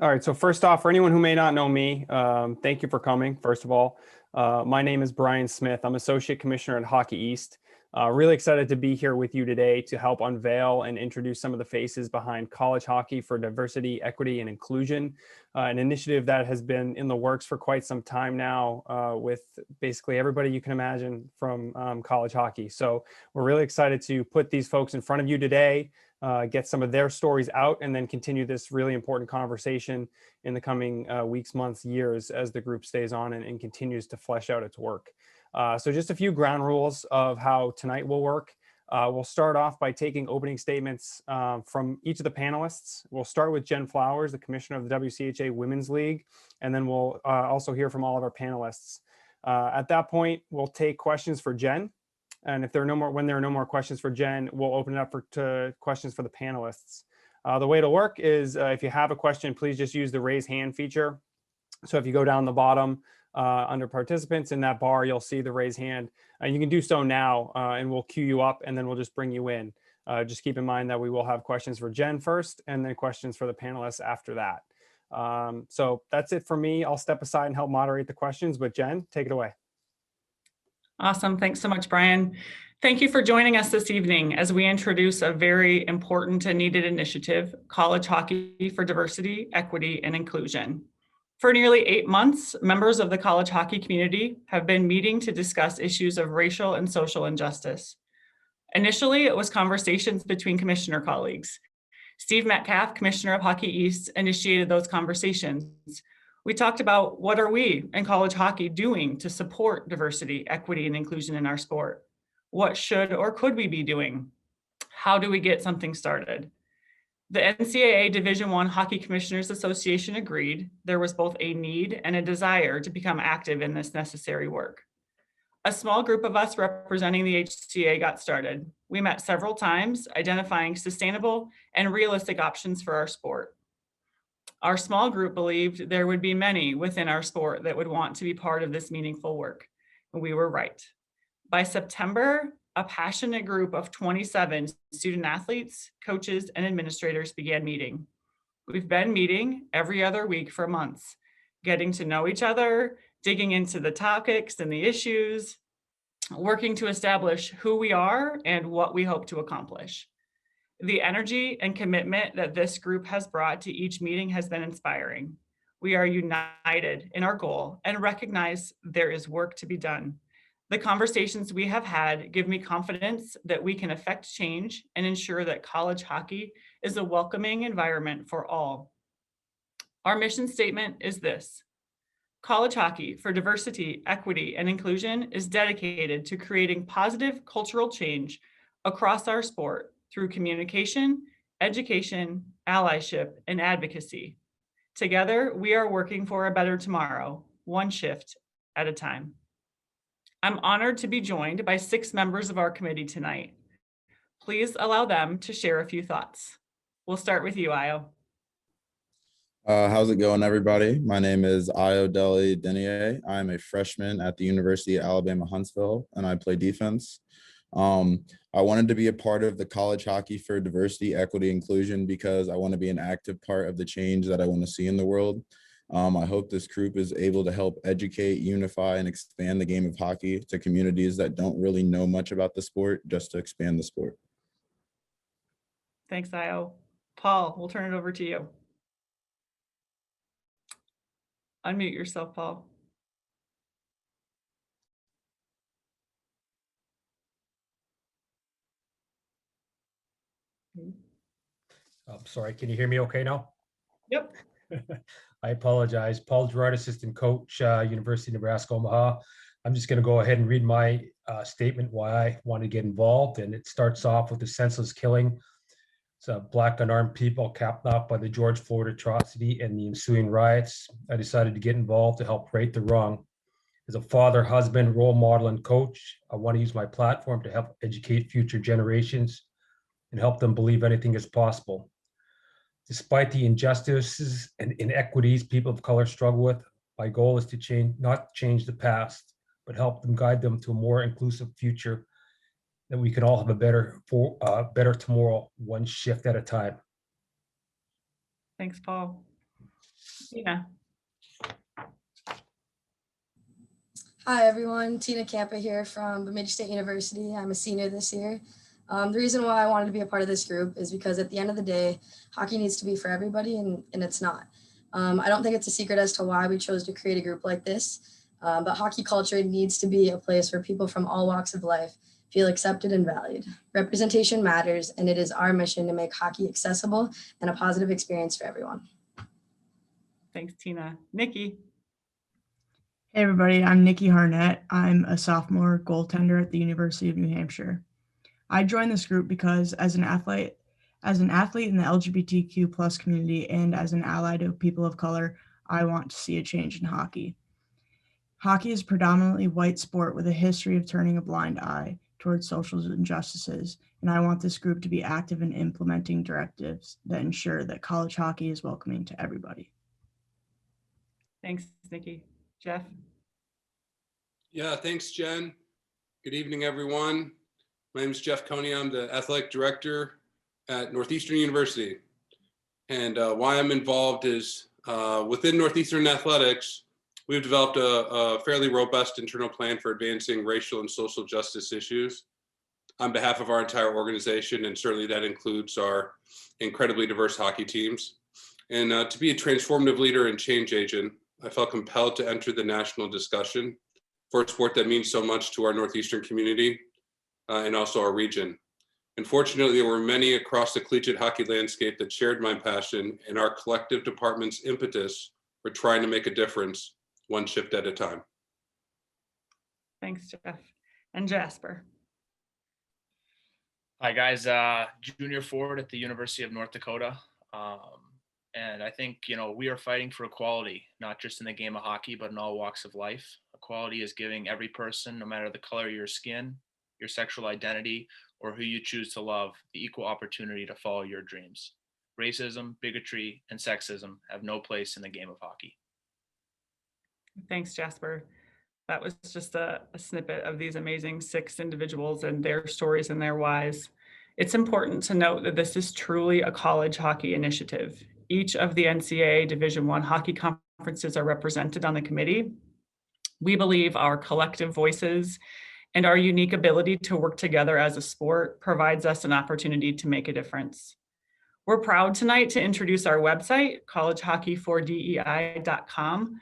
All right. So first off, for anyone who may not know me, thank you for coming, first of all. My name is Brian Smith. I'm Associate Commissioner at Hockey East. Really excited to be here with you today to help unveil and introduce some of the faces behind college hockey for diversity, equity, and inclusion, an initiative that has been in the works for quite some time now with basically everybody you can imagine from college hockey. So we're really excited to put these folks in front of you today, get some of their stories out, and then continue this really important conversation in the coming weeks, months, years as the group stays on and continues to flesh out its work. So just a few ground rules of how tonight will work. We'll start off by taking opening statements from each of the panelists. We'll start with Jen Flowers, the Commissioner of the WCHA Women's League, and then we'll also hear from all of our panelists. At that point, we'll take questions for Jen. And if there are no more, when there are no more questions for Jen, we'll open it up to questions for the panelists. The way it'll work is if you have a question, please just use the raise hand feature. So if you go down the bottom under participants in that bar, you'll see the raise hand. And you can do so now and we'll queue you up and then we'll just bring you in. Just keep in mind that we will have questions for Jen first and then questions for the panelists after that. So that's it for me. I'll step aside and help moderate the questions, but Jen, take it away. Awesome. Thanks so much, Brian. Thank you for joining us this evening as we introduce a very important and needed initiative, College Hockey for Diversity, Equity, and Inclusion. For nearly 8 months, members of the college hockey community have been meeting to discuss issues of racial and social injustice. Initially, it was conversations between commissioner colleagues. Steve Metcalf, Commissioner of Hockey East, initiated those conversations. We talked about what are we in college hockey doing to support diversity, equity, and inclusion in our sport? What should or could we be doing? How do we get something started? The NCAA Division I Hockey Commissioners Association agreed there was both a need and a desire to become active in this necessary work. A small group of us representing the HCA got started. We met several times, identifying sustainable and realistic options for our sport. Our small group believed there would be many within our sport that would want to be part of this meaningful work. And we were right. By September, a passionate group of 27 student athletes, coaches, and administrators began meeting. We've been meeting every other week for months, getting to know each other, digging into the topics and the issues, working to establish who we are and what we hope to accomplish. The energy and commitment that this group has brought to each meeting has been inspiring. We are united in our goal and recognize there is work to be done. The conversations we have had give me confidence that we can affect change and ensure that college hockey is a welcoming environment for all. Our mission statement is this: College Hockey for Diversity, Equity, and Inclusion is dedicated to creating positive cultural change across our sport through communication, education, allyship, and advocacy. Together, we are working for a better tomorrow, one shift at a time. I'm honored to be joined by 6 members of our committee tonight. Please allow them to share a few thoughts. We'll start with you, Ayo. How's it going, everybody? My name is Ayo Deli Denier. I'm a freshman at the University of Alabama, Huntsville, and I play defense. I wanted to be a part of the College Hockey for Diversity, Equity, Inclusion because I want to be an active part of the change that I want to see in the world. I hope this group is able to help educate, unify, and expand the game of hockey to communities that don't really know much about the sport, just to expand the sport. Thanks, Ayo. Paul, we'll turn it over to you. Unmute yourself, Paul. I'm sorry, can you hear me okay now? Yep. I apologize. Paul Gerard, assistant coach, University of Nebraska, Omaha. I'm just going to go ahead and read my statement why I want to get involved. And it starts off with the senseless killing. It's Black unarmed people capped off by the George Floyd atrocity and the ensuing riots. I decided to get involved to help right the wrong. As a father, husband, role model, and coach, I want to use my platform to help educate future generations and help them believe anything is possible. Despite the injustices and inequities people of color struggle with, my goal is to change, not change the past, but help them guide them to a more inclusive future that we can all have a better tomorrow, one shift at a time. Thanks, Paul. Tina. Hi everyone, Tina Campa here from Bemidji State University. I'm a senior this year. The reason why I wanted to be a part of this group is because at the end of the day, hockey needs to be for everybody and it's not. I don't think it's a secret as to why we chose to create a group like this, but hockey culture needs to be a place where people from all walks of life feel accepted and valued. Representation matters, and it is our mission to make hockey accessible and a positive experience for everyone. Thanks, Tina. Nikki. Hey everybody, I'm Nikki Harnett. I'm a sophomore goaltender at the University of New Hampshire. I joined this group because as an athlete in the LGBTQ plus community and as an ally to people of color, I want to see a change in hockey. Hockey is a predominantly white sport with a history of turning a blind eye towards social injustices, and I want this group to be active in implementing directives that ensure that college hockey is welcoming to everybody. Thanks, Nikki. Jeff. Yeah, thanks, Jen. Good evening, everyone. My name is Jeff Coney. I'm the athletic director at Northeastern University. And why I'm involved is within Northeastern Athletics, we've developed a fairly robust internal plan for advancing racial and social justice issues on behalf of our entire organization, and certainly that includes our incredibly diverse hockey teams. And to be a transformative leader and change agent, I felt compelled to enter the national discussion for a sport that means so much to our Northeastern community and also our region. And fortunately, there were many across the collegiate hockey landscape that shared my passion and our collective department's impetus for trying to make a difference one shift at a time. Thanks, Jeff. And Jasper. Hi guys, junior forward at the University of North Dakota. And I think, we are fighting for equality, not just in the game of hockey, but in all walks of life. Equality is giving every person, no matter the color of your skin, your sexual identity, or who you choose to love, the equal opportunity to follow your dreams. Racism, bigotry, and sexism have no place in the game of hockey. Thanks, Jasper. That was just a snippet of these amazing 6 individuals and their stories and their whys. It's important to note that this is truly a college hockey initiative. Each of the NCAA Division I hockey conferences are represented on the committee. We believe our collective voices and our unique ability to work together as a sport provides us an opportunity to make a difference. We're proud tonight to introduce our website, collegehockey4DEI.com.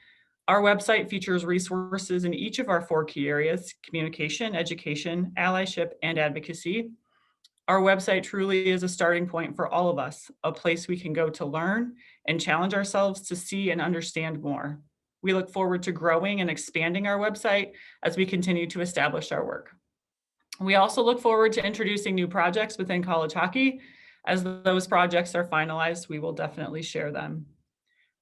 Our website features resources in each of our 4 key areas: communication, education, allyship, and advocacy. Our website truly is a starting point for all of us, a place we can go to learn and challenge ourselves to see and understand more. We look forward to growing and expanding our website as we continue to establish our work. We also look forward to introducing new projects within college hockey. As those projects are finalized, we will definitely share them.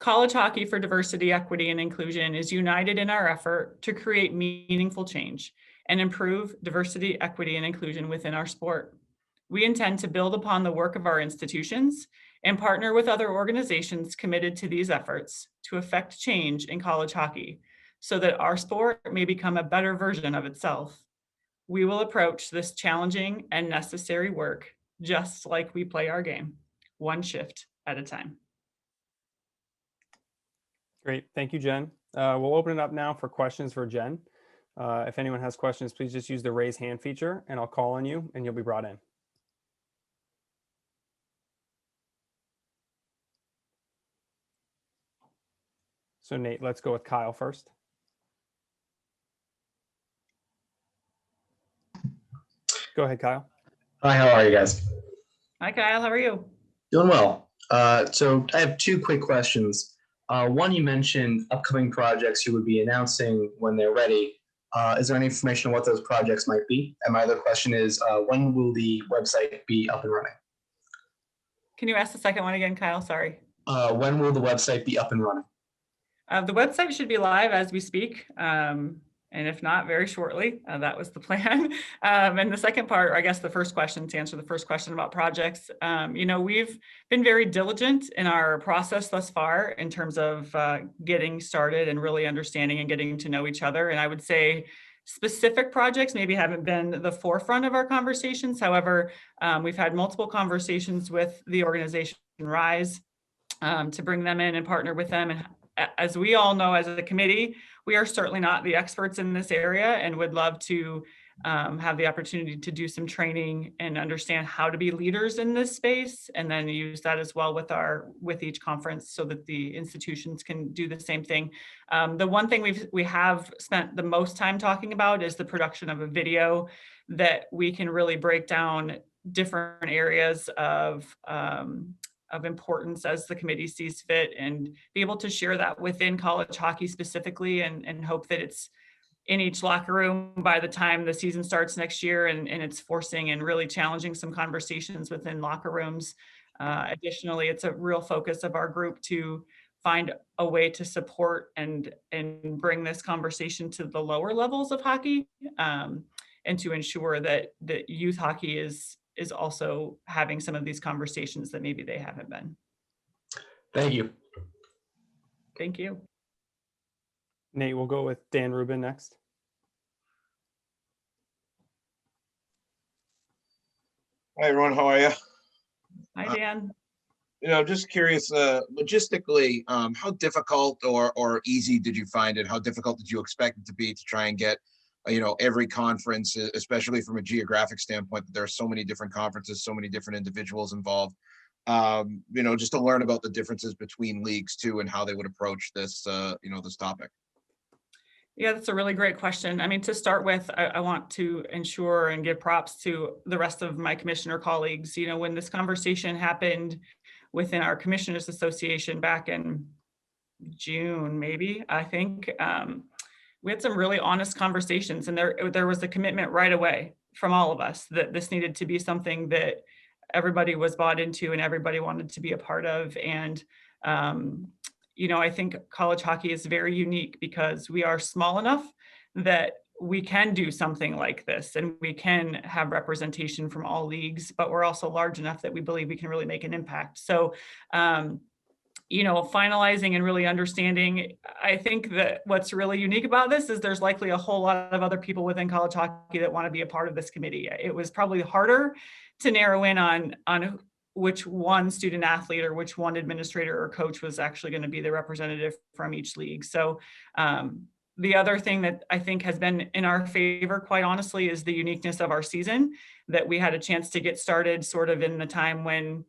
College Hockey for Diversity, Equity, and Inclusion is united in our effort to create meaningful change and improve diversity, equity, and inclusion within our sport. We intend to build upon the work of our institutions and partner with other organizations committed to these efforts to affect change in college hockey so that our sport may become a better version of itself. We will approach this challenging and necessary work just like we play our game, one shift at a time. Great. Thank you, Jen. We'll open it up now for questions for Jen. If anyone has questions, please just use the raise hand feature and I'll call on you and you'll be brought in. So Nate, let's go with Kyle first. Go ahead, Kyle. Hi, how are you guys? Hi, Kyle. How are you? Doing well. So I have 2 quick questions. One, you mentioned upcoming projects you would be announcing when they're ready. Is there any information on what those projects might be? And my other question is, when will the website be up and running? Can you ask the second one again, Kyle? Sorry. When will the website be up and running? The website should be live as we speak. And if not, very shortly. That was the plan. And the second part, or I guess the first question, to answer the first question about projects, we've been very diligent in our process thus far in terms of getting started and really understanding and getting to know each other. And I would say specific projects maybe haven't been the forefront of our conversations. However, we've had multiple conversations with the organization Rise. to bring them in and partner with them. And as we all know, as a committee, we are certainly not the experts in this area and would love to have the opportunity to do some training and understand how to be leaders in this space, and then use that as well with each conference so that the institutions can do the same thing. The one thing we have spent the most time talking about is the production of a video that we can really break down different areas of importance as the committee sees fit, and be able to share that within college hockey specifically, and hope that it's in each locker room by the time the season starts next year, and it's forcing and really challenging some conversations within locker rooms. Additionally, it's a real focus of our group to find a way to support and bring this conversation to the lower levels of hockey, and to ensure that youth hockey is also having some of these conversations that maybe they haven't been. Thank you. Thank you. Nate, we'll go with Dan Rubin next. Hi, everyone. How are you? Hi, Dan. Just curious, logistically, how difficult or easy did you find it? How difficult did you expect it to be to try and get, every conference, especially from a geographic standpoint, that there are so many different conferences, so many different individuals involved, just to learn about the differences between leagues too, and how they would approach this, this topic? Yeah, that's a really great question. I mean, to start with, I want to ensure and give props to the rest of my commissioner colleagues. When this conversation happened within our Commissioners Association back in June, maybe, I think, we had some really honest conversations, and there was a commitment right away from all of us that this needed to be something that everybody was bought into and everybody wanted to be a part of. And I think college hockey is very unique because we are small enough that we can do something like this, and we can have representation from all leagues, but we're also large enough that we believe we can really make an impact. So, finalizing and really understanding, I think that what's really unique about this is there's likely a whole lot of other people within college hockey that want to be a part of this committee. It was probably harder to narrow in on which one student athlete or which one administrator or coach was actually going to be the representative from each league. So the other thing that I think has been in our favor, quite honestly, is the uniqueness of our season, that we had a chance to get started sort of in the time when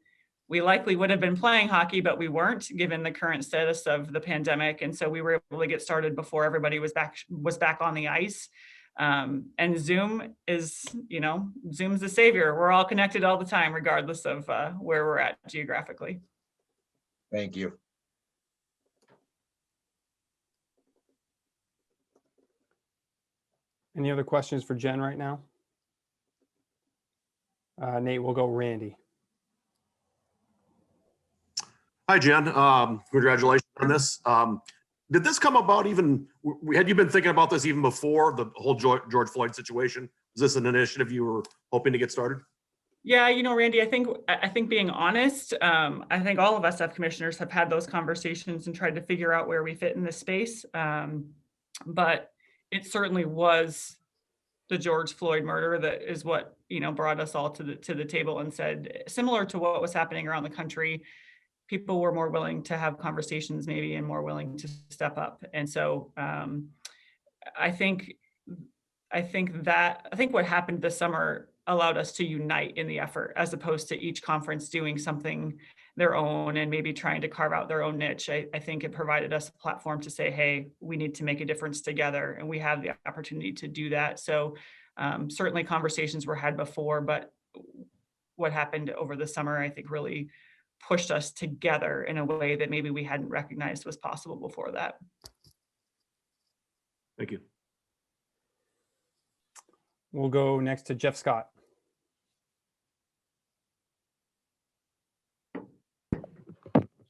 we likely would have been playing hockey, but we weren't, given the current status of the pandemic. And so we were able to get started before everybody was back on the ice. And Zoom is, Zoom's the savior. We're all connected all the time, regardless of where we're at geographically. Thank you. Any other questions for Jen right now? Nate, we'll go Randy. Hi, Jen. Congratulations on this. Did this come about had you been thinking about this even before the whole George Floyd situation? Is this an initiative you were hoping to get started? Yeah, Randy, I think being honest, I think all of us as commissioners have had those conversations and tried to figure out where we fit in this space. But it certainly was the George Floyd murder that is what, brought us all to the table and said, similar to what was happening around the country, people were more willing to have conversations maybe and more willing to step up. And so I think what happened this summer allowed us to unite in the effort, as opposed to each conference doing something their own and maybe trying to carve out their own niche. I think it provided us a platform to say, hey, we need to make a difference together, and we have the opportunity to do that. So certainly conversations were had before, but what happened over the summer, I think, really pushed us together in a way that maybe we hadn't recognized was possible before that. Thank you. We'll go next to Jeff Scott.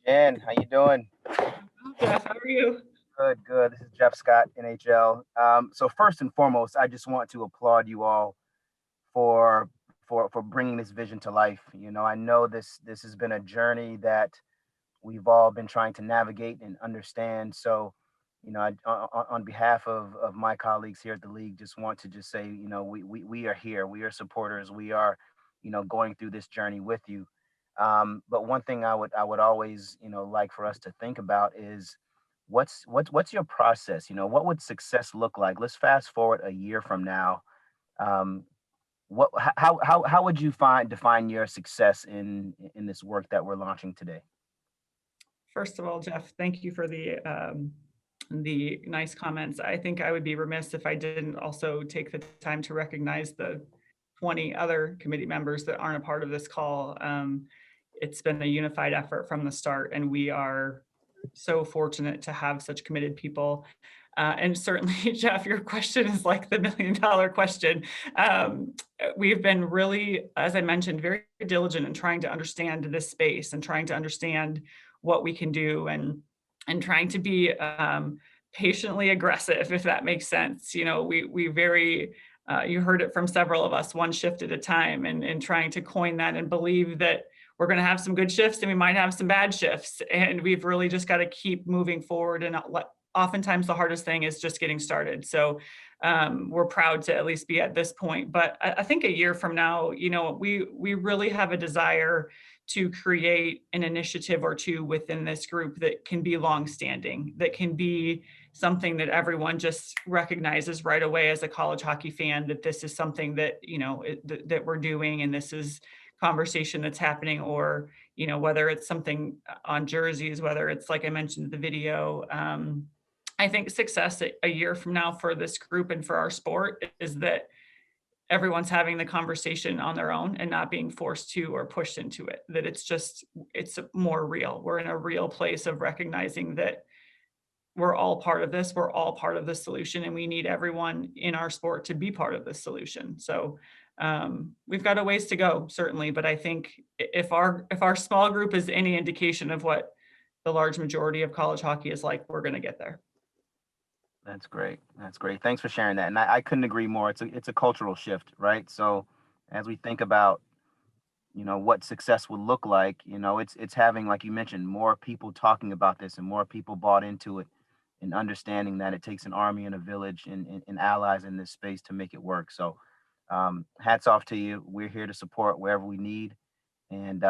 Jen, how you doing? Jeff, how are you? Good. This is Jeff Scott, NHL. So first and foremost, I just want to applaud you all for bringing this vision to life. I know this has been a journey that we've all been trying to navigate and understand. So, on behalf of my colleagues here at the league, just want to say, we are here. We are supporters. We are, going through this journey with you. But one thing I would always, like for us to think about is what's your process? What would success look like? Let's fast forward a year from now. How would you define your success in this work that we're launching today? First of all, Jeff, thank you for the nice comments. I think I would be remiss if I didn't also take the time to recognize the 20 other committee members that aren't a part of this call. It's been a unified effort from the start, and we are so fortunate to have such committed people. And certainly, Jeff, your question is like the $1 million question. We've been really, as I mentioned, very diligent in trying to understand this space and trying to understand what we can do and trying to be patiently aggressive, if that makes sense. We very, you heard it from several of us, one shift at a time, and trying to coin that and believe that we're going to have some good shifts and we might have some bad shifts. And we've really just got to keep moving forward. And oftentimes the hardest thing is just getting started. So we're proud to at least be at this point. But I think a year from now, we really have a desire to create an initiative or two within this group that can be longstanding, that can be something that everyone just recognizes right away as a college hockey fan, that this is something that, that we're doing, and this is conversation that's happening, or, whether it's something on jerseys, whether it's, like I mentioned, the video. I think success a year from now for this group and for our sport is that everyone's having the conversation on their own and not being forced to or pushed into it, that it's more real. We're in a real place of recognizing that we're all part of this, we're all part of the solution, and we need everyone in our sport to be part of the solution. So we've got a ways to go, certainly, but I think if our small group is any indication of what the large majority of college hockey is like, we're going to get there. That's great. That's great. Thanks for sharing that. And I couldn't agree more. It's a cultural shift, right? So as we think about, what success would look like, it's having, like you mentioned, more people talking about this and more people bought into it, and understanding that it takes an army and a village and allies in this space to make it work. So hats off to you. We're here to support wherever we need. And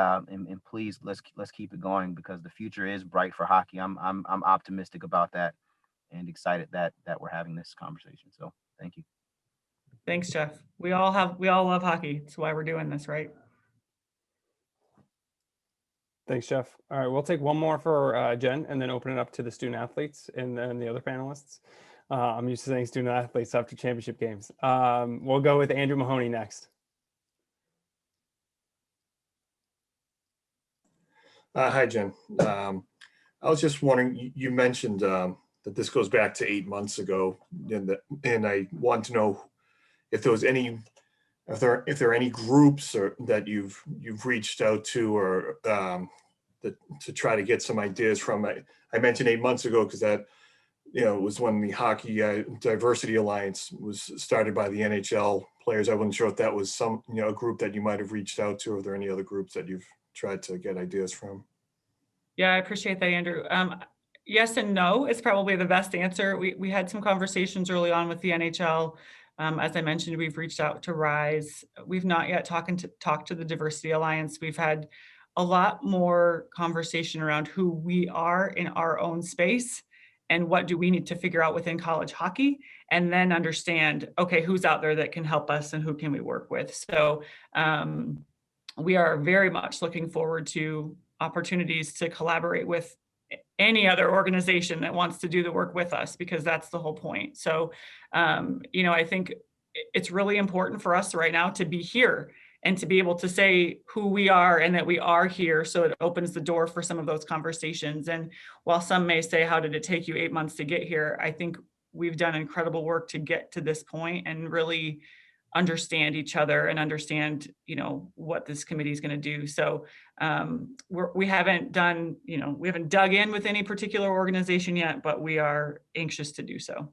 please, let's keep it going, because the future is bright for hockey. I'm optimistic about that, and excited that we're having this conversation. So thank you. Thanks, Jeff. We all love hockey. That's why we're doing this, right? Thanks, Jeff. All right, we'll take one more for Jen, and then open it up to the student athletes and then the other panelists. I'm used to saying student athletes after championship games. We'll go with Andrew Mahoney next. Hi, Jen. I was just wondering, you mentioned that this goes back to 8 months ago, and I want to know if there are any groups that you've reached out to, or to try to get some ideas from. I mentioned 8 months ago because that was when the Hockey Diversity Alliance was started by the NHL players. I wasn't sure if that was a group that you might have reached out to. Or are there any other groups that you've tried to get ideas from? Yeah, I appreciate that, Andrew. Yes and no is probably the best answer. We had some conversations early on with the NHL. As I mentioned, we've reached out to RISE. We've not yet talked to the Diversity Alliance. We've had a lot more conversation around who we are in our own space and what do we need to figure out within college hockey, and then understand, okay, who's out there that can help us and who can we work with. So we are very much looking forward to opportunities to collaborate with any other organization that wants to do the work with us, because that's the whole point. So, I think it's really important for us right now to be here and to be able to say who we are and that we are here. So it opens the door for some of those conversations. And while some may say, how did it take you 8 months to get here? I think we've done incredible work to get to this point and really understand each other and understand, what this committee is going to do. So we haven't dug in with any particular organization yet, but we are anxious to do so.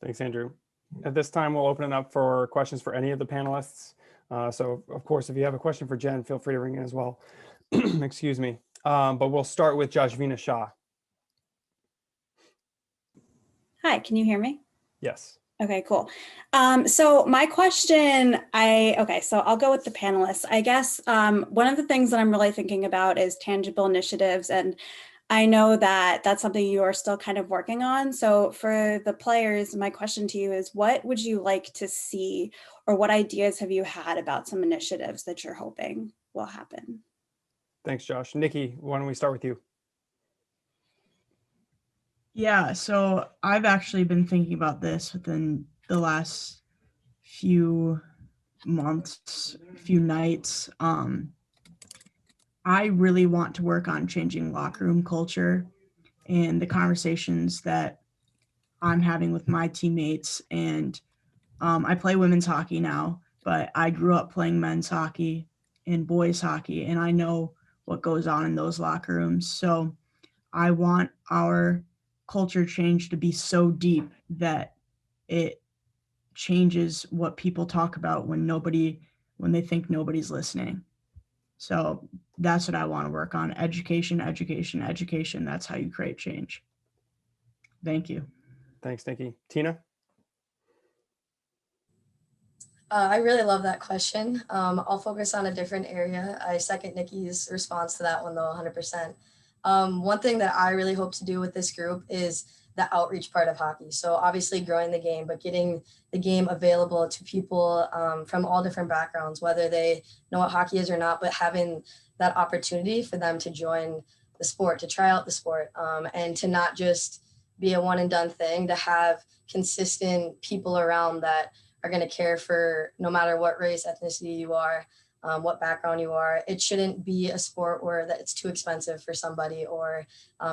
Thanks, Andrew. At this time, we'll open it up for questions for any of the panelists. So of course, if you have a question for Jen, feel free to ring in as well. Excuse me. But we'll start with Jashvina Shah. Hi, can you hear me? Yes. Okay, cool. So my question, so I'll go with the panelists. I guess one of the things that I'm really thinking about is tangible initiatives, and I know that that's something you are still kind of working on. So for the players, my question to you is, what would you like to see, or what ideas have you had about some initiatives that you're hoping will happen? Thanks, Josh. Nikki, why don't we start with you? Yeah, so I've actually been thinking about this within the last few months, few nights. I really want to work on changing locker room culture and the conversations that I'm having with my teammates. And I play women's hockey now, but I grew up playing men's hockey and boys hockey, and I know what goes on in those locker rooms. So I want our culture change to be so deep that it changes what people talk about when they think nobody's listening. So that's what I want to work on. Education, education, education. That's how you create change. Thank you. Thanks, Nikki. Tina? I really love that question. I'll focus on a different area. I second Nikki's response to that one, though, 100%. One thing that I really hope to do with this group is the outreach part of hockey. So obviously growing the game, but getting the game available to people from all different backgrounds, whether they know what hockey is or not, but having that opportunity for them to join the sport, to try out the sport, and to not just be a one and done thing, to have consistent people around that are going to care for no matter what race, ethnicity you are, what background you are. It shouldn't be a sport where that it's too expensive for somebody, or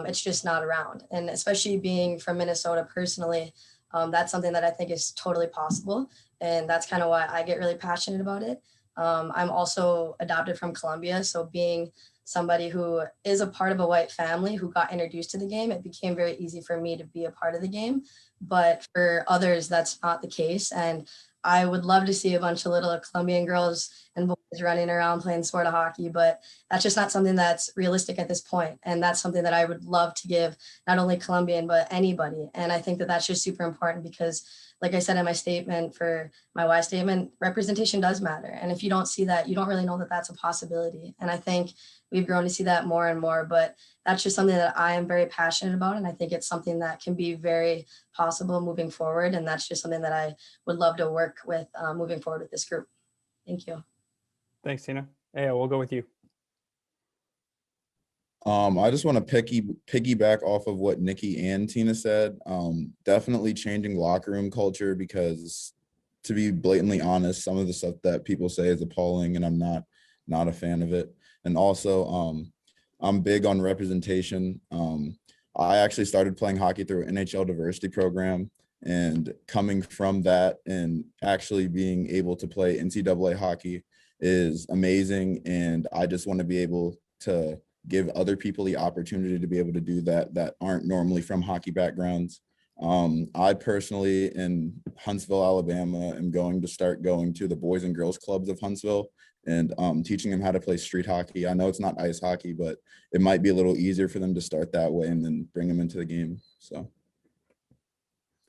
it's just not around. And especially being from Minnesota personally, that's something that I think is totally possible. And that's kind of why I get really passionate about it. I'm also adopted from Colombia. So being somebody who is a part of a white family who got introduced to the game, it became very easy for me to be a part of the game. But for others, that's not the case. And I would love to see a bunch of little Colombian girls and boys running around playing sport of hockey, but that's just not something that's realistic at this point. And that's something that I would love to give not only Colombian, but anybody. And I think that that's just super important because, like I said in my statement, for my why statement, representation does matter. And if you don't see that, you don't really know that that's a possibility. And I think we've grown to see that more and more, but that's just something that I am very passionate about. And I think it's something that can be very possible moving forward. And that's just something that I would love to work with moving forward with this group. Thank you. Thanks, Tina. Yeah, we'll go with you. I just want to piggyback off of what Nikki and Tina said. Definitely changing locker room culture, because to be blatantly honest, some of the stuff that people say is appalling, and I'm not a fan of it. And also, I'm big on representation. I actually started playing hockey through an NHL diversity program, and coming from that and actually being able to play NCAA hockey is amazing. And I just want to be able to give other people the opportunity to be able to do that aren't normally from hockey backgrounds. I personally, in Huntsville, Alabama, am going to start going to the Boys and Girls Clubs of Huntsville and teaching them how to play street hockey. I know it's not ice hockey, but it might be a little easier for them to start that way and then bring them into the game. So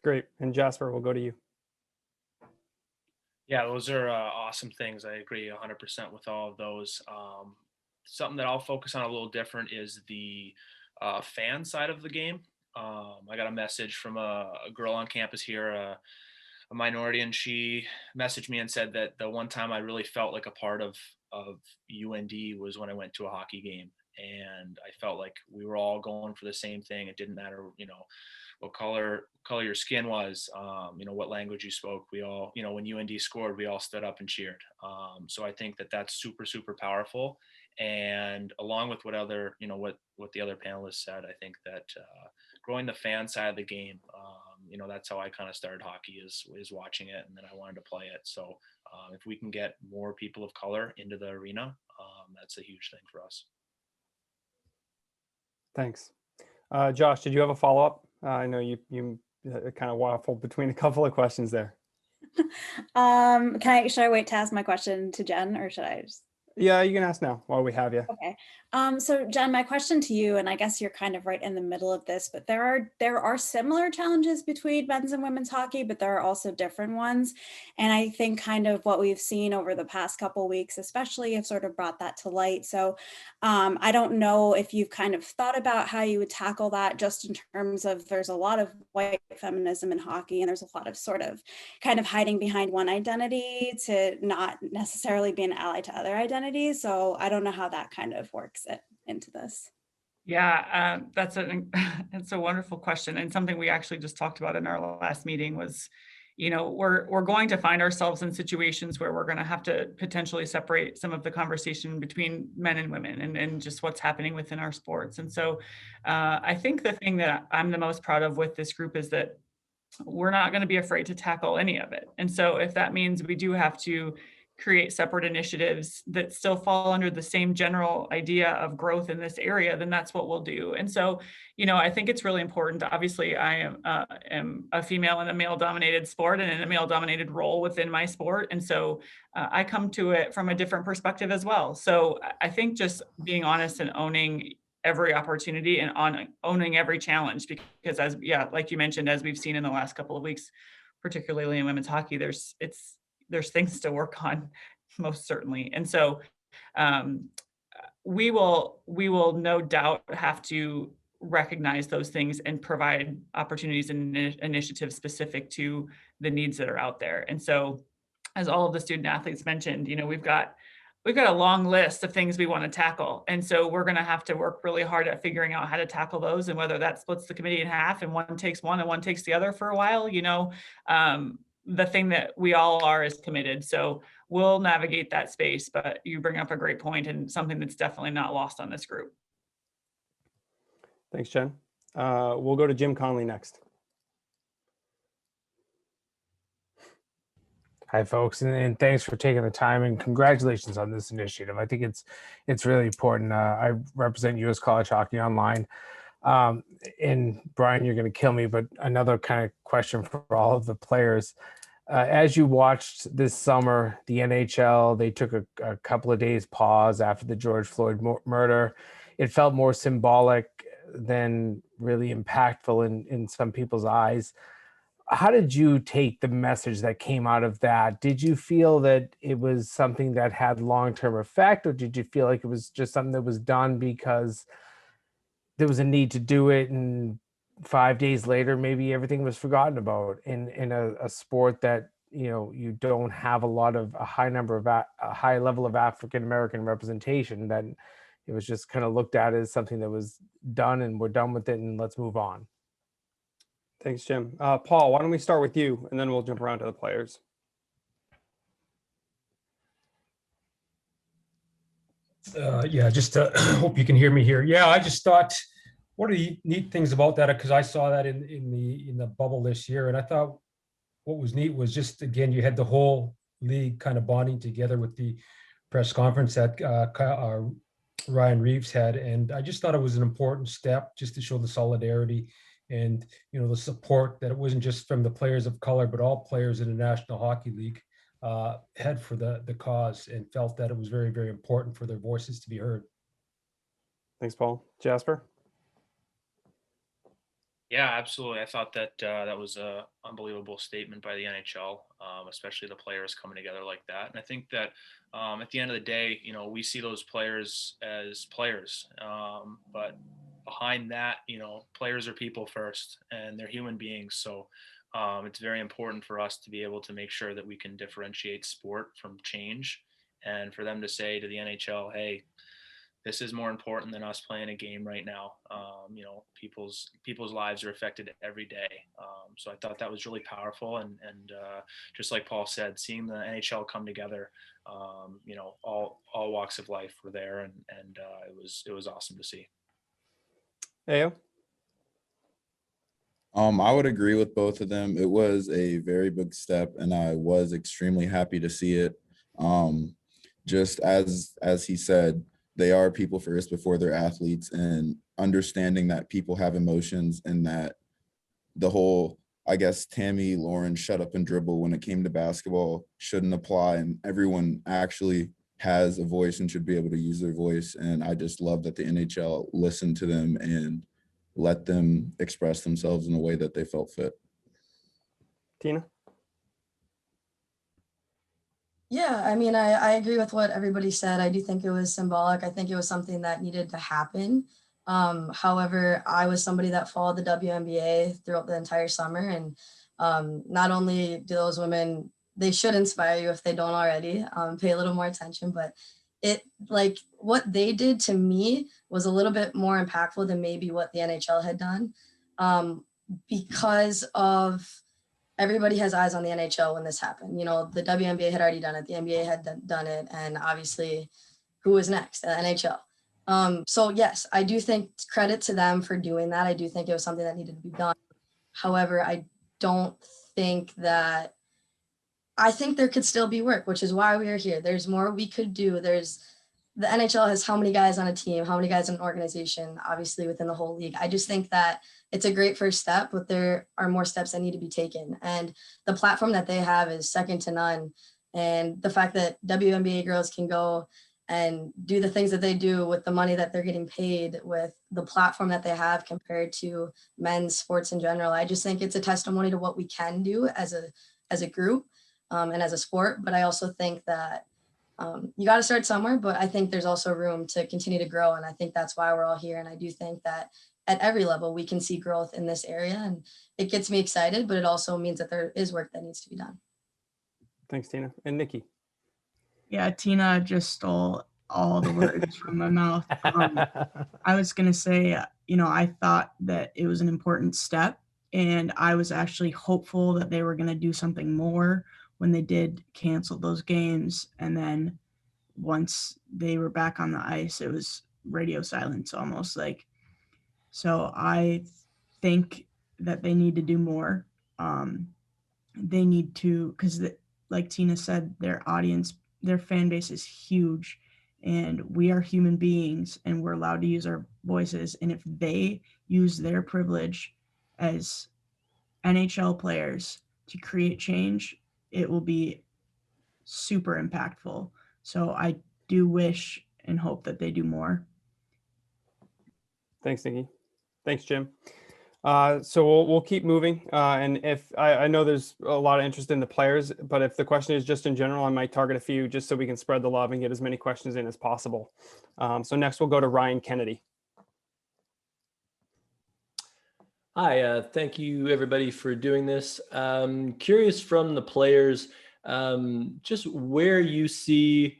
great. And Jasper, we'll go to you. Yeah, those are awesome things. I agree 100% with all of those. Something that I'll focus on a little different is the fan side of the game. I got a message from a girl on campus here, a minority, and she messaged me and said that the one time I really felt like a part of UND was when I went to a hockey game. And I felt like we were all going for the same thing. It didn't matter, what color your skin was, what language you spoke. We all, when UND scored, we all stood up and cheered. So I think that that's super, super powerful. And along with what the other panelists said, I think that growing the fan side of the game, that's how I kind of started hockey is watching it, and then I wanted to play it. So if we can get more people of color into the arena, that's a huge thing for us. Thanks. Josh, did you have a follow-up? I know you kind of waffled between a couple of questions there. Should I wait to ask my question to Jen, or should I just? Yeah, you can ask now while we have you. Okay. So Jen, my question to you, and I guess you're kind of right in the middle of this, but there are similar challenges between men's and women's hockey, but there are also different ones. And I think kind of what we've seen over the past couple of weeks, especially, have sort of brought that to light. So I don't know if you've kind of thought about how you would tackle that, just in terms of there's a lot of white feminism in hockey, and there's a lot of sort of kind of hiding behind one identity to not necessarily be an ally to other identities. So I don't know how that kind of works into this. Yeah, it's a wonderful question, and something we actually just talked about in our last meeting was, we're going to find ourselves in situations where we're going to have to potentially separate some of the conversation between men and women and just what's happening within our sports. And so I think the thing that I'm the most proud of with this group is that we're not going to be afraid to tackle any of it. And so if that means we do have to create separate initiatives that still fall under the same general idea of growth in this area, then that's what we'll do. And so, I think it's really important. Obviously, I am a female in a male-dominated sport and in a male-dominated role within my sport. And so I come to it from a different perspective as well. So I think just being honest and owning every opportunity and owning every challenge, because like you mentioned, as we've seen in the last couple of weeks, particularly in women's hockey, there's things to work on, most certainly. And so we will no doubt have to recognize those things and provide opportunities and initiatives specific to the needs that are out there. And so, as all of the student athletes mentioned, we've got a long list of things we want to tackle. And so we're going to have to work really hard at figuring out how to tackle those, and whether that splits the committee in half and one takes one and one takes the other for a while, the thing that we all are is committed. So we'll navigate that space, but you bring up a great point and something that's definitely not lost on this group. Thanks, Jen. We'll go to Jim Conley next. Hi, folks, and thanks for taking the time, and congratulations on this initiative. I think it's really important. I represent U.S. College Hockey Online. And Brian, you're going to kill me, but another kind of question for all of the players. As you watched this summer, the NHL, they took a couple of days pause after the George Floyd murder. It felt more symbolic than really impactful in some people's eyes. How did you take the message that came out of that? Did you feel that it was something that had long-term effect, or did you feel like it was just something that was done because there was a need to do it, and 5 days later, maybe everything was forgotten about in a sport that, you don't have a high level of African-American representation, that it was just kind of looked at as something that was done and we're done with it and let's move on? Thanks, Jim. Paul, why don't we start with you, and then we'll jump around to the players. Just hope you can hear me here. Yeah, I just thought, what are the neat things about that? Because I saw that in the bubble this year, and I thought what was neat was just, again, you had the whole league kind of bonding together with the press conference that Ryan Reeves had, and I just thought it was an important step just to show the solidarity and the support that it wasn't just from the players of color, but all players in the National Hockey League had for the cause, and felt that it was very, very important for their voices to be heard. Thanks, Paul. Jasper? Yeah, absolutely. I thought that that was an unbelievable statement by the NHL, especially the players coming together like that. And I think that at the end of the day, we see those players as players, but behind that, players are people first, and they're human beings. So it's very important for us to be able to make sure that we can differentiate sport from change, and for them to say to the NHL, hey, this is more important than us playing a game right now. People's lives are affected every day. So I thought that was really powerful. And just like Paul said, seeing the NHL come together, all walks of life were there, and it was awesome to see. Ayo? I would agree with both of them. It was a very big step, and I was extremely happy to see it. Just as he said, they are people first before they're athletes, and understanding that people have emotions, and that the whole, I guess, Tammy Lauren shut up and dribble when it came to basketball shouldn't apply, and everyone actually has a voice and should be able to use their voice. And I just love that the NHL listened to them and let them express themselves in a way that they felt fit. Tina? Yeah, I mean, I agree with what everybody said. I do think it was symbolic. I think it was something that needed to happen. However, I was somebody that followed the WNBA throughout the entire summer. And not only do those women, they should inspire you if they don't already, pay a little more attention, but like what they did to me was a little bit more impactful than maybe what the NHL had done, because of everybody has eyes on the NHL when this happened. You know, the WNBA had already done it, the NBA had done it, and obviously who was next? The NHL. So yes, I do think credit to them for doing that. I do think it was something that needed to be done. However, I don't think that, I think there could still be work, which is why we are here. There's more we could do. The NHL has how many guys on a team, how many guys in an organization, obviously within the whole league. I just think that it's a great first step, but there are more steps that need to be taken. And the platform that they have is second to none. And the fact that WNBA girls can go and do the things that they do with the money that they're getting paid, with the platform that they have compared to men's sports in general, I just think it's a testimony to what we can do as a group and as a sport. But I also think that you got to start somewhere, but I think there's also room to continue to grow. And I think that's why we're all here. And I do think that at every level, we can see growth in this area, and it gets me excited, but it also means that there is work that needs to be done. Thanks, Tina. And Nikki? Yeah, Tina just stole all the words from my mouth. I was going to say, I thought that it was an important step, and I was actually hopeful that they were going to do something more when they did cancel those games. And then once they were back on the ice, it was radio silence almost like. So I think that they need to do more. They need to, because like Tina said, their audience, their fan base is huge, and we are human beings and we're allowed to use our voices. And if they use their privilege as NHL players to create change, it will be super impactful. So I do wish and hope that they do more. Thanks, Nikki. Thanks, Jim. So we'll keep moving. And if I know there's a lot of interest in the players, but if the question is just in general, I might target a few just so we can spread the love and get as many questions in as possible. So next we'll go to Ryan Kennedy. Hi, thank you everybody for doing this. Curious from the players, just where you see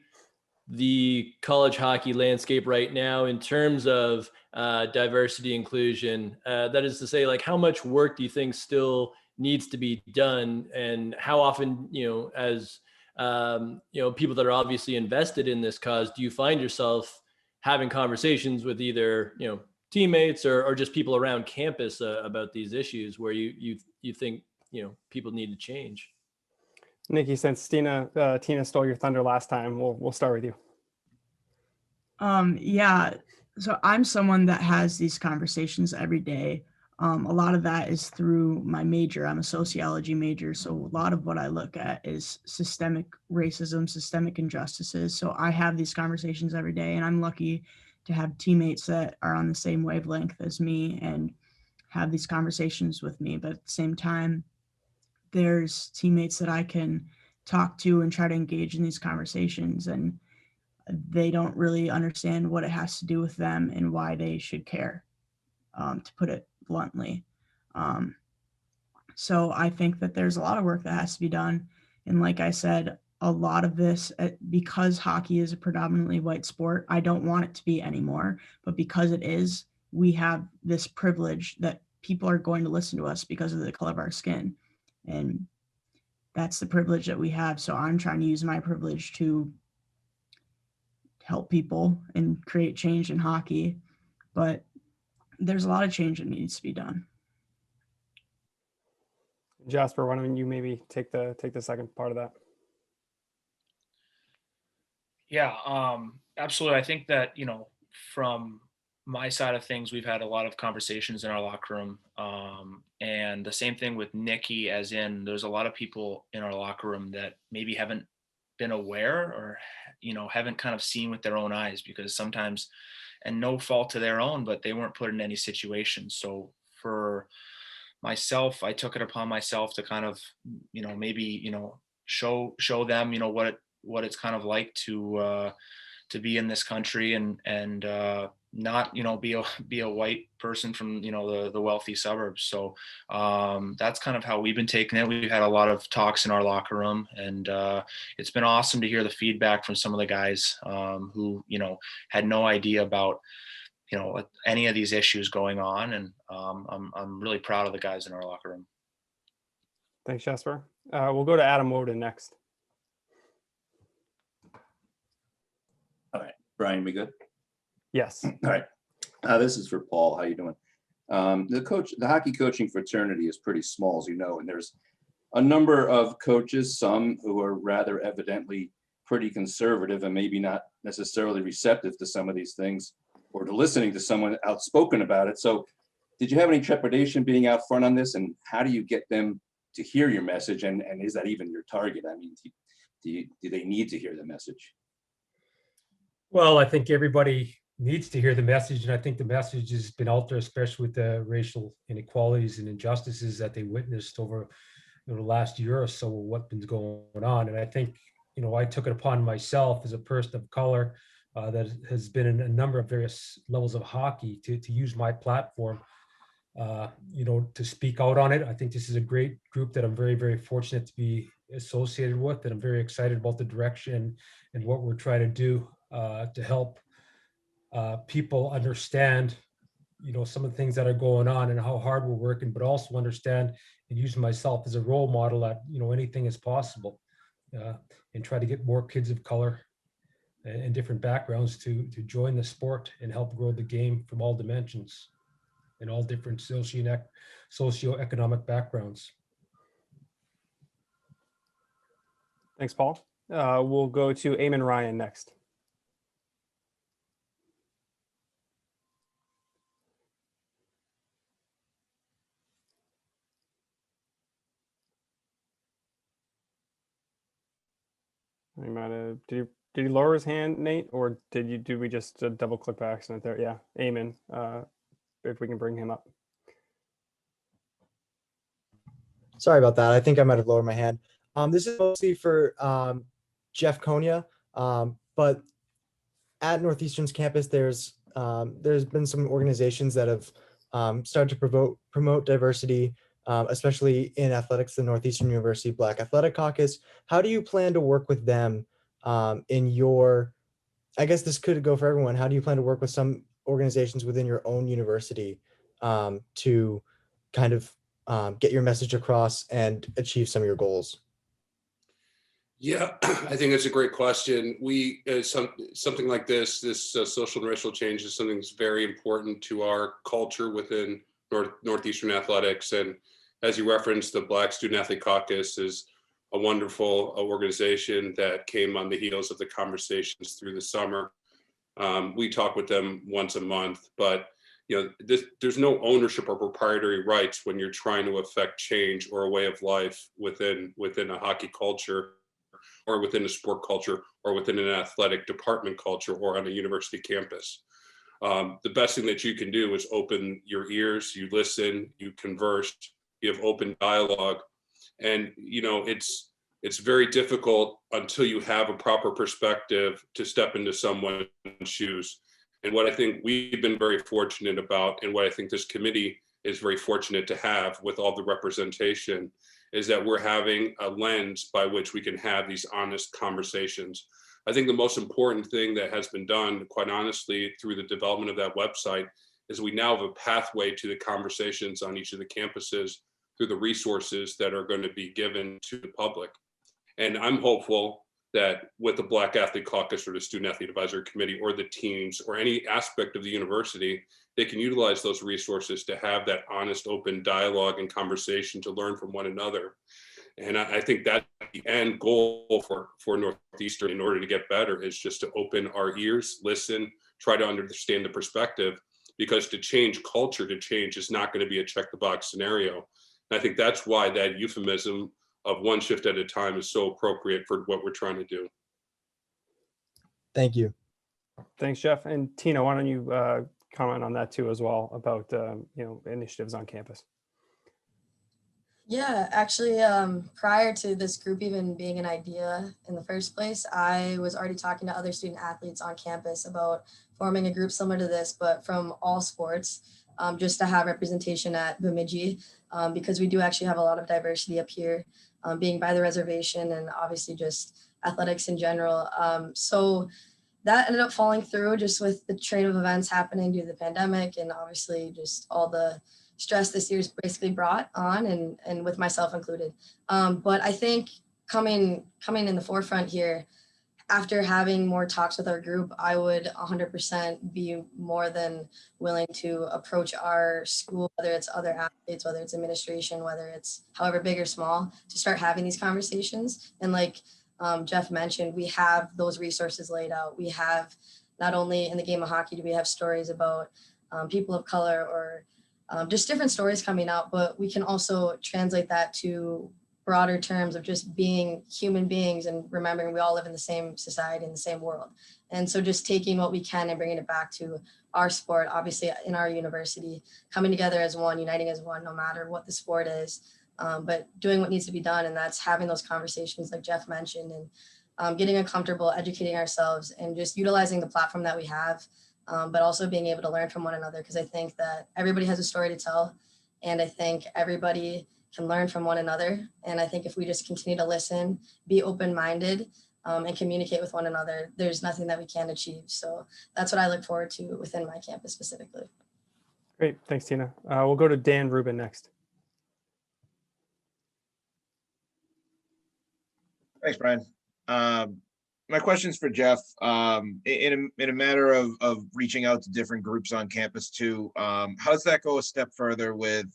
the college hockey landscape right now in terms of diversity inclusion. That is to say, like, how much work do you think still needs to be done, and how often, as people that are obviously invested in this cause, do you find yourself having conversations with either teammates or just people around campus about these issues where you think people need to change? Nikki, since Tina stole your thunder last time, we'll start with you. Yeah, so I'm someone that has these conversations every day. A lot of that is through my major. I'm a sociology major, so a lot of what I look at is systemic racism, systemic injustices. So I have these conversations every day, and I'm lucky to have teammates that are on the same wavelength as me and have these conversations with me. But at the same time, there's teammates that I can talk to and try to engage in these conversations, and they don't really understand what it has to do with them and why they should care, to put it bluntly. So I think that there's a lot of work that has to be done. And like I said, a lot of this, because hockey is a predominantly white sport, I don't want it to be anymore, but because it is, we have this privilege that people are going to listen to us because of the color of our skin. And that's the privilege that we have. So I'm trying to use my privilege to help people and create change in hockey, but there's a lot of change that needs to be done. Jasper, why don't you maybe take the second part of that? Yeah, absolutely. I think that, from my side of things, we've had a lot of conversations in our locker room. And the same thing with Nikki, as in there's a lot of people in our locker room that maybe haven't been aware or, haven't kind of seen with their own eyes, because sometimes, and no fault to their own, but they weren't put in any situation. So for myself, I took it upon myself to kind of, maybe, show them, what it's kind of like to be in this country and not, be a white person from, the wealthy suburbs. So that's kind of how we've been taking it. We've had a lot of talks in our locker room, and it's been awesome to hear the feedback from some of the guys who, had no idea about, any of these issues going on. And I'm really proud of the guys in our locker room. Thanks, Jasper. We'll go to Adam Woden next. All right, Brian, we good? Yes. All right. This is for Paul. How you doing? The hockey coaching fraternity is pretty small, as you know, and there's a number of coaches, some who are rather evidently pretty conservative and maybe not necessarily receptive to some of these things or to listening to someone outspoken about it. So did you have any trepidation being out front on this, and how do you get them to hear your message? And is that even your target? I mean, do they need to hear the message? Well, I think everybody needs to hear the message, and I think the message has been out there, especially with the racial inequalities and injustices that they witnessed over the last year or so, what's been going on. And I think, I took it upon myself as a person of color that has been in a number of various levels of hockey to use my platform, to speak out on it. I think this is a great group that I'm very, very fortunate to be associated with, and I'm very excited about the direction and what we're trying to do to help people understand, some of the things that are going on and how hard we're working, but also understand and use myself as a role model that, anything is possible, and try to get more kids of color and different backgrounds to join the sport and help grow the game from all dimensions and all different socioeconomic backgrounds. Thanks, Paul. We'll go to Eamon Ryan next. He might have, did he lower his hand, Nate, or did we just double click by accident there? Yeah, Eamon, if we can bring him up. Sorry about that. I think I might have lowered my hand. This is mostly for Jeff Konya, but at Northeastern's campus, there's been some organizations that have started to promote diversity, especially in athletics, the Northeastern University Black Athletic Caucus. How do you plan to work with them in your, I guess this could go for everyone, how do you plan to work with some organizations within your own university to kind of get your message across and achieve some of your goals? Yeah, I think that's a great question. Something like this social and racial change is something that's very important to our culture within Northeastern athletics. And as you referenced, the Black Student Athlete Caucus is a wonderful organization that came on the heels of the conversations through the summer. We talk with them once a month, but there's no ownership or proprietary rights when you're trying to affect change or a way of life within a hockey culture, or within a sport culture, or within an athletic department culture, or on a university campus. The best thing that you can do is open your ears, you listen, you converse, you have open dialogue. And it's very difficult until you have a proper perspective to step into someone's shoes. And what I think we've been very fortunate about, and what I think this committee is very fortunate to have with all the representation, is that we're having a lens by which we can have these honest conversations. I think the most important thing that has been done, quite honestly, through the development of that website, is we now have a pathway to the conversations on each of the campuses through the resources that are going to be given to the public. And I'm hopeful that with the Black Athlete Caucus or the Student Athlete Advisory Committee or the teams or any aspect of the university, they can utilize those resources to have that honest, open dialogue and conversation to learn from one another. And I think that the end goal for Northeastern, in order to get better, is just to open our ears, listen, try to understand the perspective, because to change culture, to change is not going to be a check the box scenario. And I think that's why that euphemism one shift at a time is so appropriate for what we're trying to do. Thank you. Thanks, Jeff. And Tina, why don't you comment on that too as well about initiatives on campus? Yeah, actually, prior to this group even being an idea in the first place, I was already talking to other student athletes on campus about forming a group similar to this, but from all sports, just to have representation at Bemidji, because we do actually have a lot of diversity up here, being by the reservation and obviously just athletics in general. So that ended up falling through just with the train of events happening due to the pandemic and obviously just all the stress this year's basically brought on and with myself included. But I think coming in the forefront here, after having more talks with our group, I would 100% be more than willing to approach our school, whether it's other athletes, whether it's administration, whether it's however big or small, to start having these conversations. And like Jeff mentioned, we have those resources laid out. We have not only in the game of hockey do we have stories about people of color or just different stories coming out, but we can also translate that to broader terms of just being human beings and remembering we all live in the same society, in the same world. And so just taking what we can and bringing it back to our sport, obviously in our university, coming together as one, uniting as one, no matter what the sport is, but doing what needs to be done. And that's having those conversations like Jeff mentioned and getting uncomfortable, educating ourselves and just utilizing the platform that we have, but also being able to learn from one another. Because I think that everybody has a story to tell. And I think everybody can learn from one another. And I think if we just continue to listen, be open-minded, and communicate with one another, there's nothing that we can't achieve. So that's what I look forward to within my campus specifically. Great. Thanks, Tina. We'll go to Dan Rubin next. Thanks, Brian. My question's for Jeff. In a matter of reaching out to different groups on campus too, how does that go a step further with,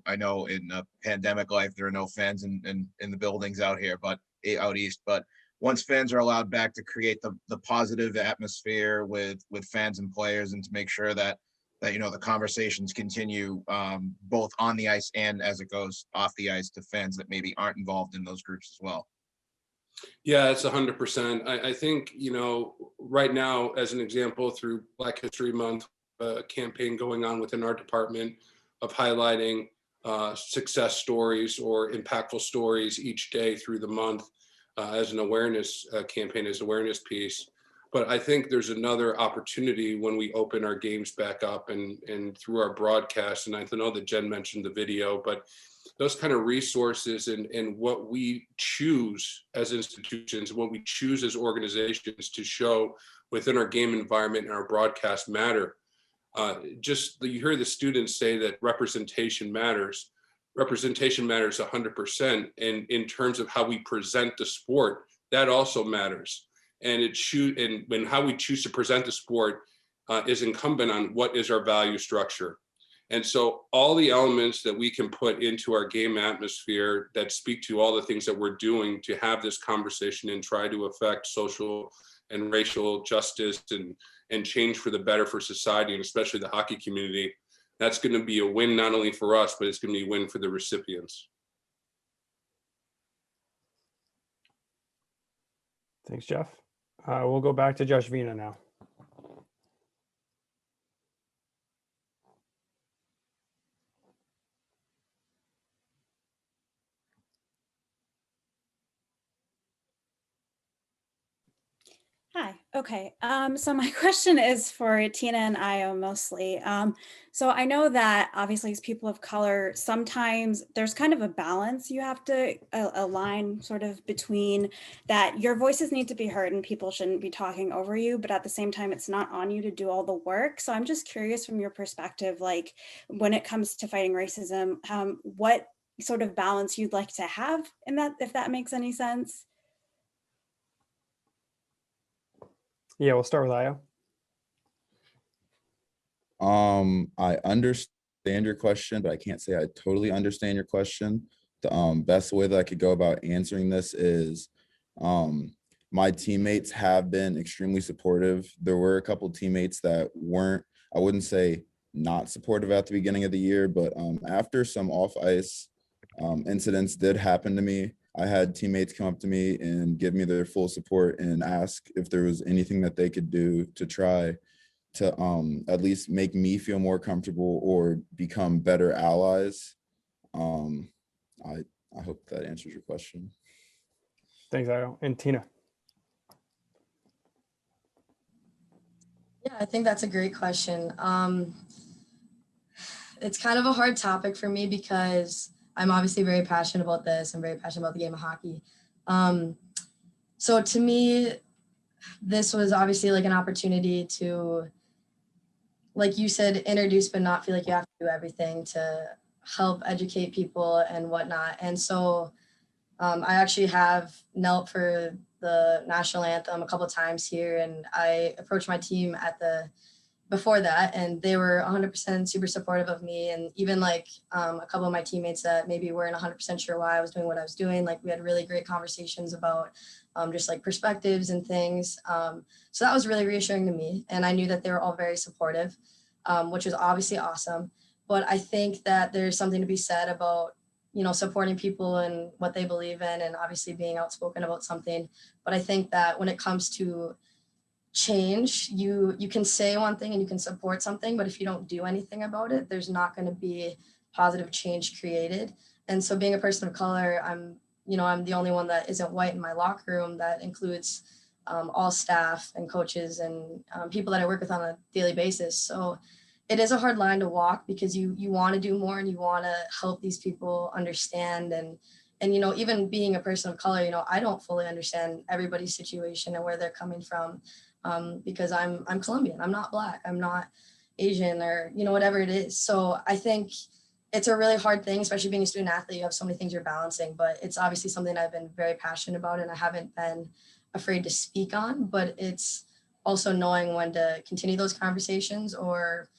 I know in pandemic life, there are no fans in the buildings out here, but out east, but once fans are allowed back to create the positive atmosphere with fans and players and to make sure that the conversations continue both on the ice and as it goes off the ice to fans that maybe aren't involved in those groups as well. Yeah, it's 100%. I think, right now, as an example, through Black History Month, a campaign going on within our department of highlighting success stories or impactful stories each day through the month as an awareness campaign, as awareness piece. But I think there's another opportunity when we open our games back up and through our broadcast. And I know that Jen mentioned the video, but those kind of resources and what we choose as institutions, what we choose as organizations to show within our game environment and our broadcast matter. You hear the students say that representation matters. Representation matters 100%. And in terms of how we present the sport, that also matters. And when how we choose to present the sport is incumbent on what is our value structure. And so all the elements that we can put into our game atmosphere that speak to all the things that we're doing to have this conversation and try to affect social and racial justice and change for the better for society, and especially the hockey community, that's going to be a win not only for us, but it's going to be a win for the recipients. Thanks, Jeff. We'll go back to Josh Vina now. Hi. Okay. So my question is for Tina and Io mostly. So I know that obviously as people of color, sometimes there's kind of a balance you have to align sort of between that your voices need to be heard and people shouldn't be talking over you, but at the same time, it's not on you to do all the work. So I'm just curious from your perspective, like when it comes to fighting racism, what sort of balance you'd like to have in that, if that makes any sense. Yeah, we'll start with Io. I understand your question, but I can't say I totally understand your question. The best way that I could go about answering this is my teammates have been extremely supportive. There were a couple of teammates that weren't, I wouldn't say not supportive at the beginning of the year, but after some off-ice incidents did happen to me, I had teammates come up to me and give me their full support and ask if there was anything that they could do to try to at least make me feel more comfortable or become better allies. I hope that answers your question. Thanks, Io. And Tina. Yeah, I think that's a great question. It's kind of a hard topic for me because I'm obviously very passionate about this. I'm very passionate about the game of hockey. So to me, this was obviously like an opportunity to, like you said, introduce but not feel like you have to do everything, to help educate people and whatnot. And so I actually have knelt for the national anthem a couple of times here, and I approached my team before that, and they were 100% super supportive of me. And even like a couple of my teammates that maybe weren't 100% sure why I was doing what I was doing, like we had really great conversations about just like perspectives and things. So that was really reassuring to me. And I knew that they were all very supportive, which was obviously awesome. But I think that there's something to be said about, supporting people and what they believe in, and obviously being outspoken about something. But I think that when it comes to change, you can say one thing and you can support something, but if you don't do anything about it, there's not going to be positive change created. And so being a person of color, I'm the only one that isn't white in my locker room. That includes all staff and coaches and people that I work with on a daily basis. So it is a hard line to walk because you want to do more and you want to help these people understand. And even being a person of color, I don't fully understand everybody's situation and where they're coming from, because I'm Colombian. I'm not Black. I'm not Asian, or whatever it is. So I think it's a really hard thing, especially being a student athlete. You have so many things you're balancing, but it's obviously something I've been very passionate about and I haven't been afraid to speak on. But it's also knowing when to continue those conversations or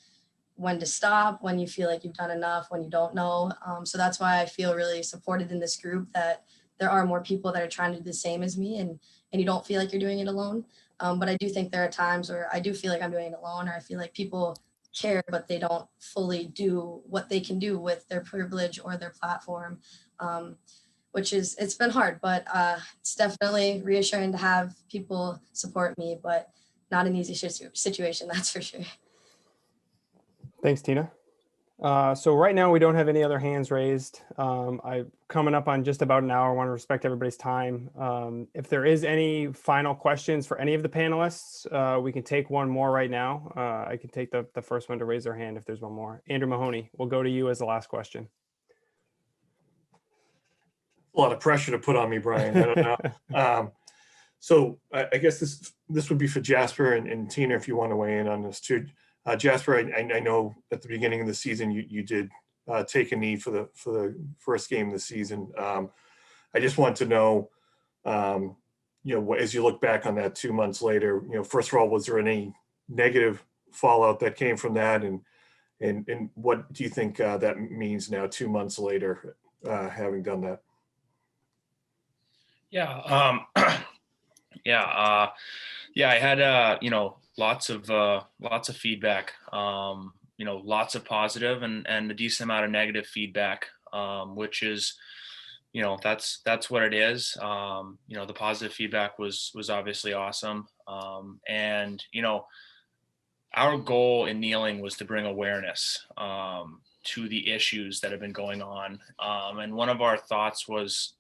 when to stop, when you feel like you've done enough, when you don't know. So that's why I feel really supported in this group, that there are more people that are trying to do the same as me, and you don't feel like you're doing it alone. But I do think there are times where I do feel like I'm doing it alone, or I feel like people care, but they don't fully do what they can do with their privilege or their platform, it's been hard, but it's definitely reassuring to have people support me, but not an easy situation, that's for sure. Thanks, Tina. So right now we don't have any other hands raised. I'm coming up on just about an hour. I want to respect everybody's time. If there is any final questions for any of the panelists, we can take one more right now. I can take the first one to raise their hand if there's one more. Andrew Mahoney, we'll go to you as the last question. A lot of pressure to put on me, Brian. I don't know. So I guess this would be for Jasper and Tina, if you want to weigh in on this too. Jasper, I know at the beginning of the season you did take a knee for the first game of the season. I just want to know, as you look back on that 2 months later, first of all, was there any negative fallout that came from that, and what do you think that means now 2 months later, having done that? Yeah. I had lots of feedback, lots of positive and a decent amount of negative feedback, which is, that's what it is. The positive feedback was obviously awesome. And our goal in kneeling was to bring awareness to the issues that have been going on. And one of our thoughts was,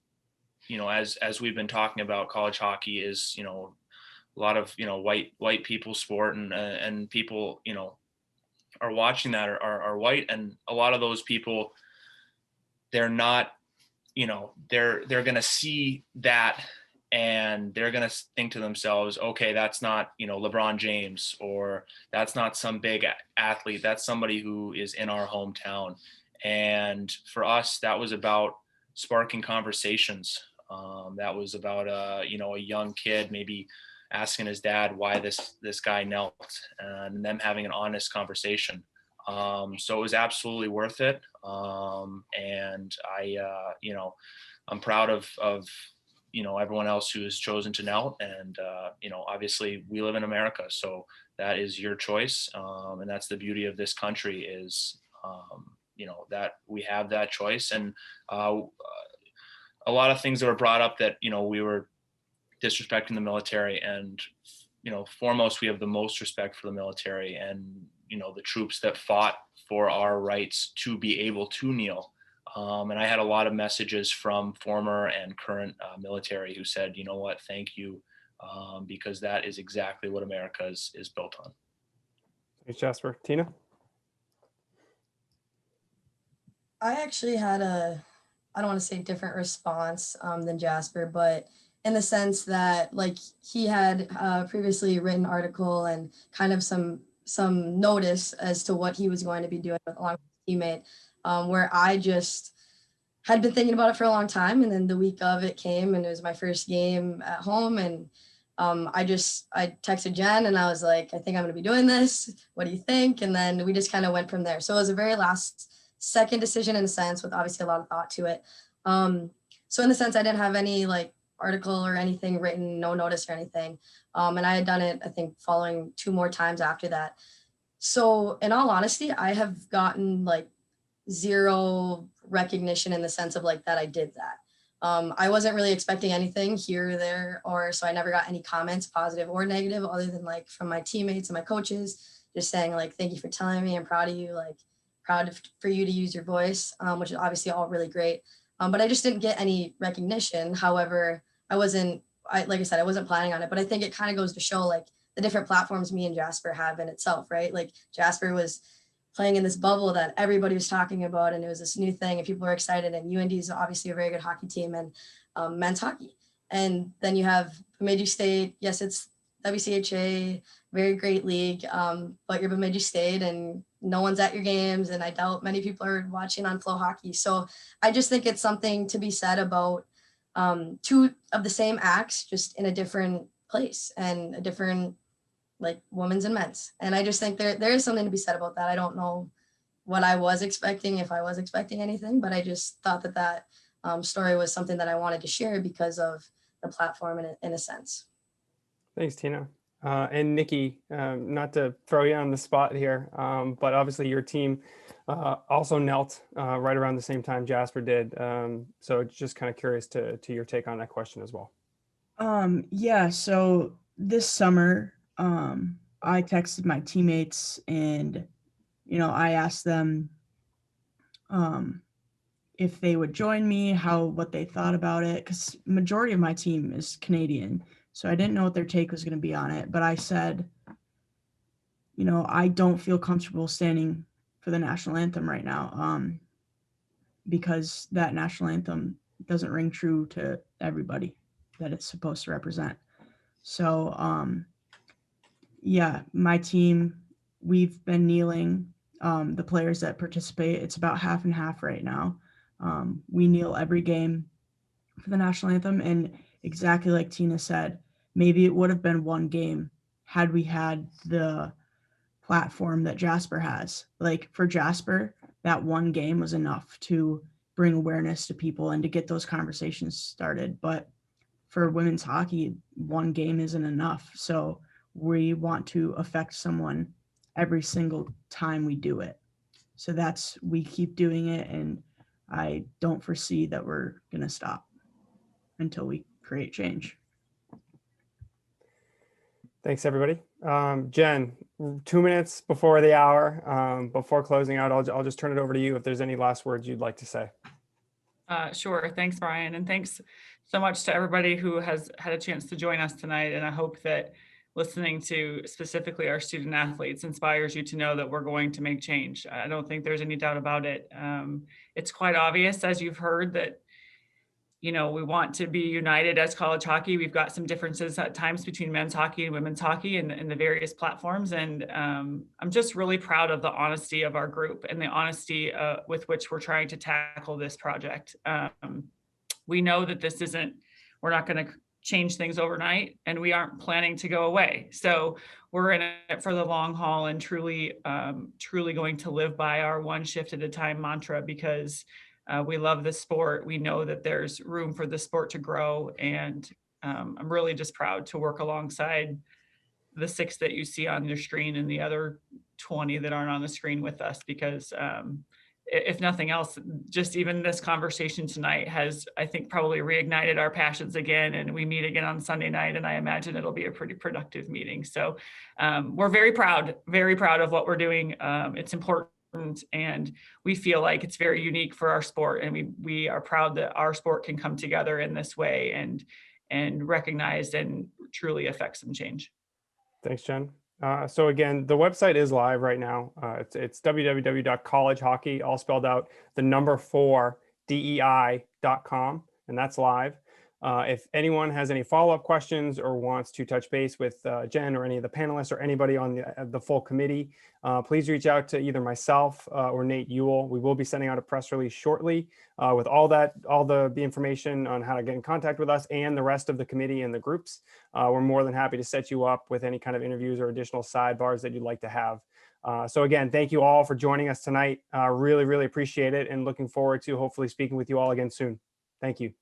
as we've been talking about, college hockey is, a lot of white people sport, and people are watching that are white, and a lot of those people, they're not, they're going to see that and they're going to think to themselves, okay, that's not LeBron James, or that's not some big athlete, that's somebody who is in our hometown. And for us, that was about sparking conversations. That was about a young kid maybe asking his dad why this guy knelt, and them having an honest conversation. So it was absolutely worth it. And I'm proud of everyone else who has chosen to knelt. And obviously we live in America, so that is your choice. And that's the beauty of this country is that we have that choice. And a lot of things that were brought up that, we were disrespecting the military, and, foremost, we have the most respect for the military and, the troops that fought for our rights to be able to kneel. And I had a lot of messages from former and current military who said, you know what, thank you, because that is exactly what America is built on. Thanks, Jasper. Tina? I actually had I don't want to say different response than Jasper, but in the sense that like he had previously written an article and kind of some notice as to what he was going to be doing along with his teammate, where I just had been thinking about it for a long time. And then the week of it came and it was my first game at home. And I texted Jen and I was like, I think I'm going to be doing this. What do you think? And then we just kind of went from there. So it was a very last second decision in a sense, with obviously a lot of thought to it. So in the sense, I didn't have any like article or anything written, no notice or anything. And I had done it, I think, following 2 more times after that. So in all honesty, I have gotten like 0 recognition in the sense of like that I did that. I wasn't really expecting anything here or there, so I never got any comments, positive or negative, other than like from my teammates and my coaches, just saying like, thank you for telling me, I'm proud of you, like proud for you to use your voice, which is obviously all really great. But I just didn't get any recognition. However, like I said, I wasn't planning on it, but I think it kind of goes to show like the different platforms me and Jasper have in itself, right? Like Jasper was playing in this bubble that everybody was talking about, and it was this new thing and people were excited, and UND is obviously a very good hockey team and men's hockey. And then you have Bemidji State. Yes, it's WCHA, very great league, but you're Bemidji State and no one's at your games, and I doubt many people are watching on Flow Hockey. So I just think it's something to be said about 2 of the same acts, just in a different place and a different like women's and men's. And I just think there is something to be said about that. I don't know what I was expecting, if I was expecting anything, but I just thought that story was something that I wanted to share because of the platform in a sense. Thanks, Tina. And Nikki, not to throw you on the spot here, but obviously your team also knelt right around the same time Jasper did. So just kind of curious to your take on that question as well. Yeah, so this summer, I texted my teammates and, I asked them if they would join me, what they thought about it, because majority of my team is Canadian. So I didn't know what their take was going to be on it, but I said, I don't feel comfortable standing for the national anthem right now, because that national anthem doesn't ring true to everybody that it's supposed to represent. So, yeah, my team, we've been kneeling. The players that participate, it's about half and half right now. We kneel every game for the national anthem, and exactly like Tina said, maybe it would have been 1 game had we had the platform that Jasper has. Like for Jasper, that 1 game was enough to bring awareness to people and to get those conversations started. But for women's hockey, 1 game isn't enough. So we want to affect someone every single time we do it. So we keep doing it, and I don't foresee that we're going to stop until we create change. Thanks, everybody. Jen, 2 minutes before the hour, before closing out, I'll just turn it over to you if there's any last words you'd like to say. Sure. Thanks, Brian. And thanks so much to everybody who has had a chance to join us tonight. And I hope that listening to specifically our student athletes inspires you to know that we're going to make change. I don't think there's any doubt about it. It's quite obvious, as you've heard, that we want to be united as college hockey. We've got some differences at times between men's hockey and women's hockey and the various platforms. And I'm just really proud of the honesty of our group and the honesty with which we're trying to tackle this project. We know that we're not going to change things overnight, and we aren't planning to go away. So we're in it for the long haul and truly going to live by our 1 shift at a time mantra, because we love the sport. We know that there's room for the sport to grow. And I'm really just proud to work alongside the 6 that you see on your screen and the other 20 that aren't on the screen with us, because if nothing else, just even this conversation tonight has, I think, probably reignited our passions again. And we meet again on Sunday night, and I imagine it'll be a pretty productive meeting. So we're very proud of what we're doing. It's important, and we feel like it's very unique for our sport. And we are proud that our sport can come together in this way and recognize and truly affect some change. Thanks, Jen. So again, the website is live right now. It's www.collegehockey, all spelled out, the number 4 DEI.com, and that's live. If anyone has any follow-up questions or wants to touch base with Jen or any of the panelists or anybody on the full committee, please reach out to either myself or Nate Ewell. We will be sending out a press release shortly with all the information on how to get in contact with us and the rest of the committee and the groups. We're more than happy to set you up with any kind of interviews or additional sidebars that you'd like to have. So again, thank you all for joining us tonight. Really, really appreciate it, and looking forward to hopefully speaking with you all again soon. Thank you.